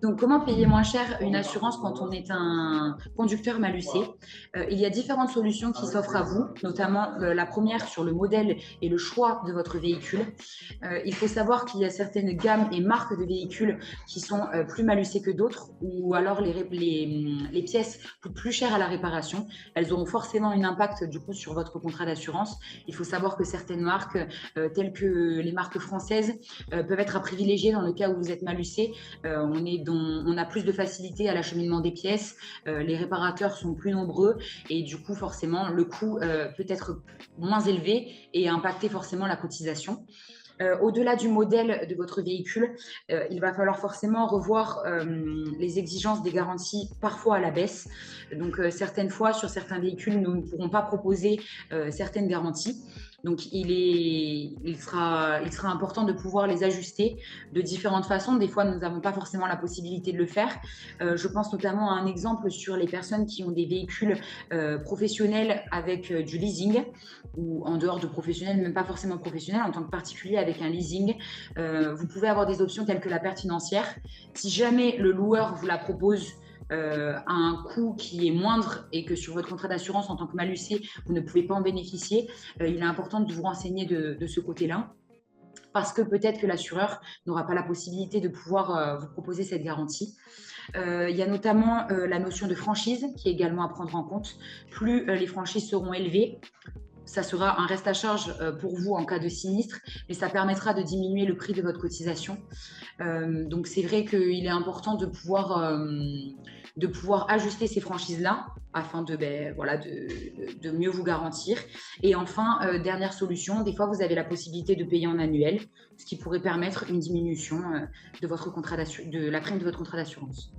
Donc, comment payer moins cher une assurance quand on est un conducteur mal usé? Il y a différentes solutions qui s'offrent à vous, notamment la première sur le modèle et le choix de votre véhicule. Il faut savoir qu'il y a certaines gammes et marques de véhicules qui sont plus mal usées que d'autres, ou alors les pièces coûtent plus cher à la réparation. Elles auront forcément un impact du coup sur votre contrat d'assurance. Il faut savoir que certaines marques, telles que les marques françaises, peuvent être à privilégier dans le cas où vous êtes mal usé. On a plus de facilité à l'acheminement des pièces, les réparateurs sont plus nombreux et du coup forcément le coût peut être moins élevé et impacter forcément la cotisation. Au-delà du modèle de votre véhicule, il va falloir forcément revoir les exigences des garanties parfois à la baisse. Donc certaines fois sur certains véhicules, nous ne pourrons pas proposer certaines garanties. Donc il sera important de pouvoir les ajuster de différentes façons. Des fois, nous n'avons pas forcément la possibilité de le faire. Je pense notamment à un exemple sur les personnes qui ont des véhicules professionnels avec du leasing ou en dehors de professionnel, même pas forcément professionnel, en tant que particulier avec un leasing. Vous pouvez avoir des options telles que la perte financière. Si jamais le loueur vous la propose à un coût qui est moindre et que sur votre contrat d'assurance en tant que malucé, vous ne pouvez pas en bénéficier, il est important de vous renseigner de ce côté-là parce que peut-être que l'assureur n'aura pas la possibilité de pouvoir vous proposer cette garantie. Il y a notamment la notion de franchise qui est également à prendre en compte. Plus les franchises seront élevées, ça sera un reste à charge pour vous en cas de sinistre, mais ça permettra de diminuer le prix de votre cotisation. Donc c'est vrai qu'il est important de pouvoir ajuster ces franchises-là afin de mieux vous garantir. Et enfin, dernière solution, des fois vous avez la possibilité de payer en annuel, ce qui pourrait permettre une diminution de la prime de votre contrat d'assurance.